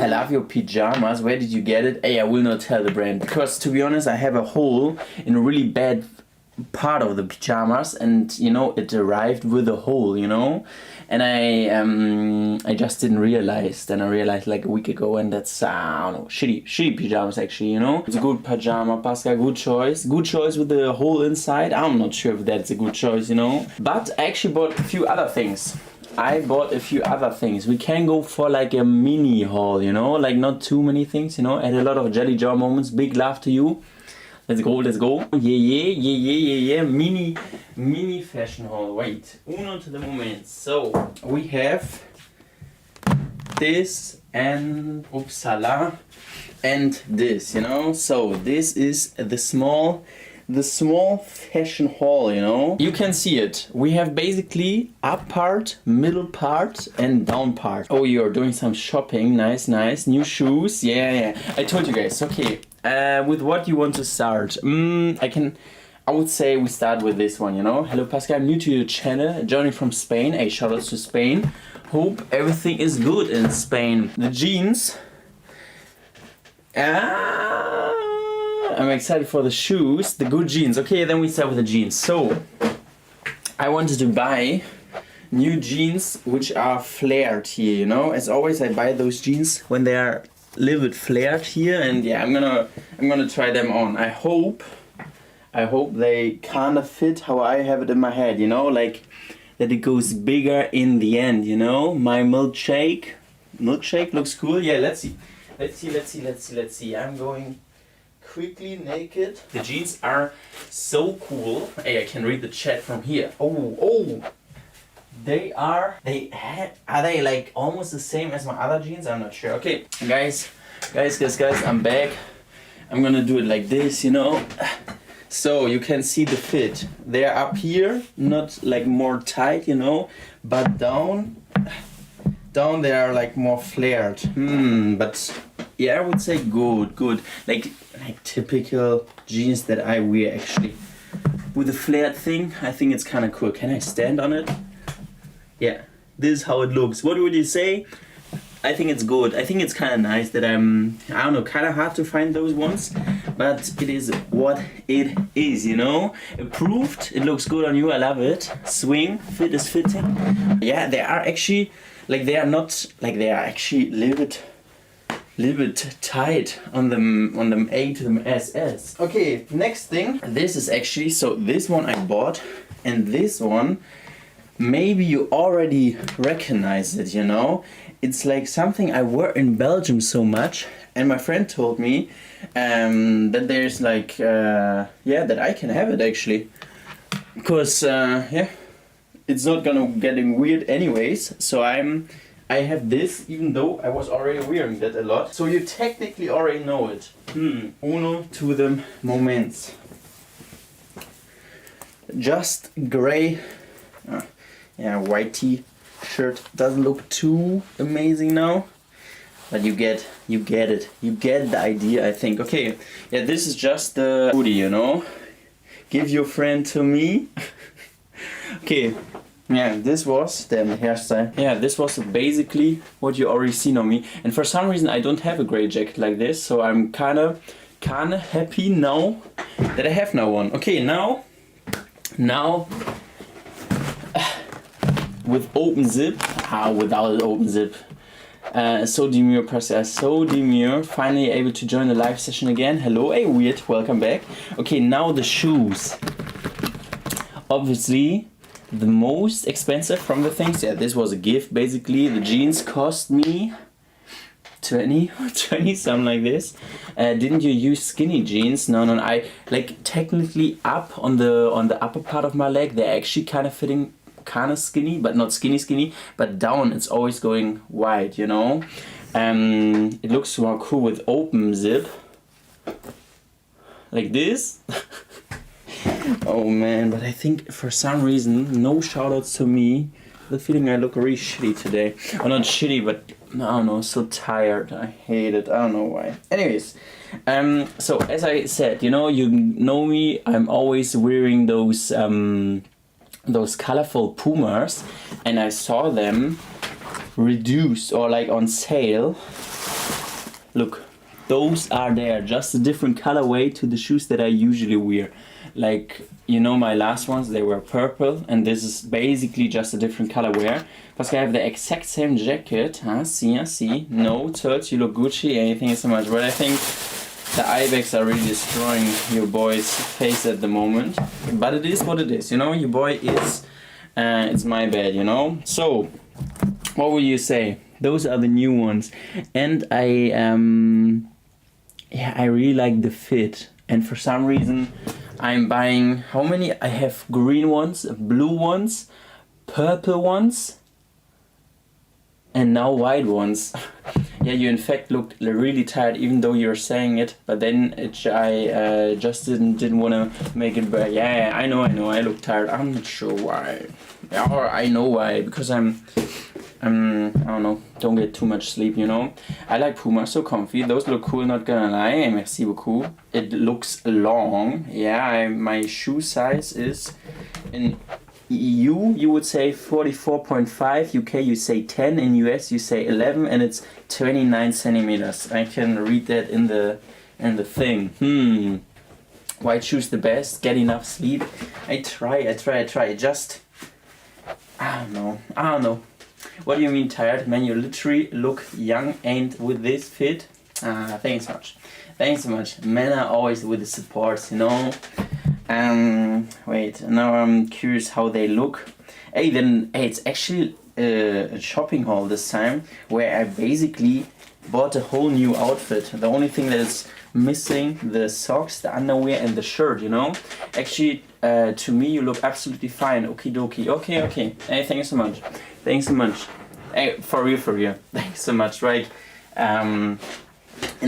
I love your pajamas. Where did you get it? Hey, I will not tell the brand because to be honest, I have a hole in a really bad part of the pajamas, and you know it arrived with a hole, you know, and I just didn't realize. Then I realized like a week ago, and that's I don't know, shitty pajamas actually, you know. It's a good pajama, Pascal. Good choice with the hole inside. I'm not sure if that's a good choice, you know. But I actually bought a few other things. We can go for like a mini haul, you know, like not too many things, you know. I had a lot of jelly jar moments. Big love to you. Let's go. Yeah. Mini fashion haul. Wait. Uno to the moment. So we have this and upsala and this, you know. So this is the small fashion haul, you know. You can see it. We have basically up part, middle part and down part. Oh, you're doing some shopping. Nice. New shoes. Yeah. I told you guys. Okay. With what you want to start? I would say we start with this one, you know. Hello Pascal, I'm new to your channel, journey from Spain. Hey, shout out to Spain. Hope everything is good in Spain. The jeans. I'm excited for the shoes. The good jeans. Okay, then we start with the jeans. So, I wanted to buy new jeans which are flared here, you know. As always, I buy those jeans when they are a little bit flared here, and yeah, I'm gonna try them on. I hope they kind of fit how I have it in my head, you know, like that it goes bigger in the end, you know. My milkshake looks cool. Yeah, let's see. I'm going quickly naked. The jeans are so cool. Hey, I can read the chat from here. Oh. Are they like almost the same as my other jeans? I'm not sure. Okay, guys, I'm back. I'm gonna do it like this, you know. So you can see the fit. They're up here, not like more tight, you know, but down they are like more flared. But yeah, I would say good. Like typical jeans that I wear actually. With the flared thing, I think it's kind of cool. Can I stand on it? Yeah, this is how it looks. What would you say? I think it's good. I think it's kind of nice that I don't know, kind of hard to find those ones, but it is what it is, you know. Approved. It looks good on you. I love it. Swing. Fit is fitting. Yeah, they are actually like they are not like they are actually a little bit tight on them A to them SS. Okay, next thing. This is actually, so this one I bought, and this one maybe you already recognize it, you know. It's like something I wear in Belgium so much, and my friend told me that there's like that I can have it actually, because it's not gonna getting weird anyways. So I have this, even though I was already wearing that a lot. So you technically already know it. Uno to the moments. Just gray. White t-shirt doesn't look too amazing now, but you get it. You get the idea, I think. Okay, yeah, this is just the hoodie, you know. Give your friend to me. Okay, yeah, this was the hairstyle. Yeah, this was basically what you already seen on me. And for some reason, I don't have a gray jacket like this, so I'm kind of happy now that I have now one. Okay, now. With open zip, without open zip. So demure, Pascal, so demure. Finally able to join the live session again. Hello, hey weird, welcome back. Okay, now the shoes. Obviously, the most expensive from the things. Yeah, this was a gift basically. The jeans cost me 20, something like this. Didn't you use skinny jeans? No. I like technically up on the upper part of my leg. They're actually kind of fitting. Kind of skinny, but not skinny, but down it's always going wide, you know. It looks more cool with open zip like this. Oh man, but I think for some reason, no shoutouts to me, the feeling I look really shitty today. Well, not shitty, but I don't know, so tired. I hate it. I don't know why. Anyways, so as I said, you know me, I'm always wearing those colorful Pumas, and I saw them reduced or like on sale Look, those are there, just a different colorway to the shoes that I usually wear. Like, you know, my last ones, they were purple, and this is basically just a different colorway. Pascal, I have the exact same jacket. Huh? See. No, Toots, you look Gucci. Anything so much. But I think the eye bags are really destroying your boy's face at the moment. But it is what it is, you know. Your boy is, it's my bad, you know. So, what would you say? Those are the new ones, and I really like the fit. And for some reason, I'm buying, how many? I have green ones, blue ones, purple ones, and now white ones. Yeah, you in fact looked really tired, even though you're saying it. But then I just didn't want to make it better. Yeah, I know. I look tired. I'm not sure why. Yeah, or I know why. Because I don't know, don't get too much sleep, you know. I like Puma, so comfy. Those look cool, not gonna lie. Merci beaucoup. It looks long. Yeah, my shoe size is in EU, you would say 44.5. UK, you say 10. In US, you say 11, and it's 29 centimeters. I can read that in the thing. White shoes the best. Get enough sleep. I try. Just, I don't know. What do you mean tired? Man, you literally look young, and with this fit, thanks so much. Men are always with the supports, you know. Wait, now I'm curious how they look. Hey, it's actually a shopping haul this time, where I basically bought a whole new outfit. The only thing that is missing, the socks, the underwear, and the shirt, you know. Actually, to me, you look absolutely fine. Okie dokie. Okay. Hey, thanks so much. Hey, for real. Thanks so much. Right. In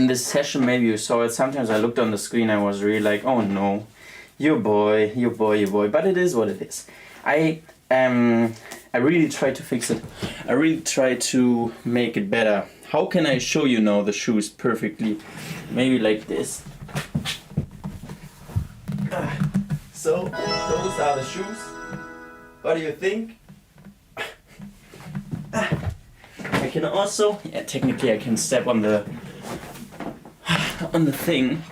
this session, maybe you saw it. Sometimes I looked on the screen, I was really like, oh no, your boy. But it is what it is. I really try to fix it. I really try to make it better. How can I show you now the shoes perfectly? Maybe like this. So, those are the shoes. What do you think? I can also, technically I can step on the thing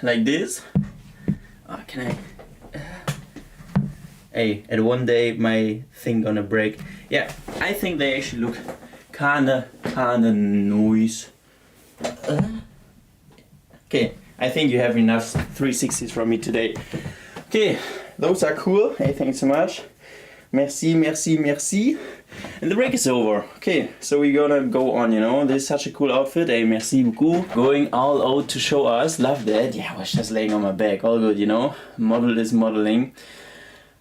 like this. Can I? Hey, and one day my thing gonna break. Yeah, I think they actually look kinda nice. Okay, I think you have enough 360s from me today. Okay, those are cool. Hey, thanks so much. Merci. And the break is over. Okay, so we're gonna go on, you know. This is such a cool outfit. Hey, merci beaucoup. Going all out to show us. Love that. Yeah, I was just laying on my back. All good, you know. Model is modeling.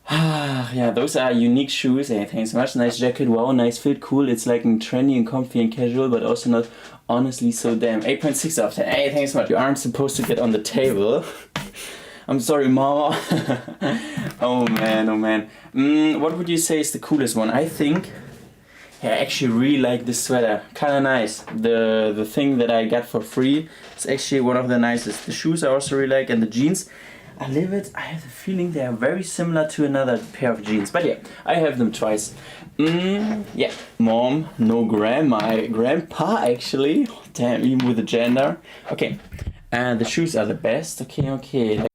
Yeah, those are unique shoes. Hey, thanks so much. Nice jacket. Wow, nice fit. Cool. It's like trendy and comfy and casual, but also not honestly so damn. 8.6 out of 10. Hey, thanks so much. You aren't supposed to get on the table. I'm sorry, mama. Oh man. What would you say is the coolest one? I think I actually really like this sweater. Kinda nice. The thing that I got for free is actually one of the nicest. The shoes I also really like, and the jeans. I have the feeling they are very similar to another pair of jeans. But yeah, I have them twice. Yeah. Mom, no grandma. Grandpa, actually. Damn, even with the gender. Okay. And the shoes are the best. Okay.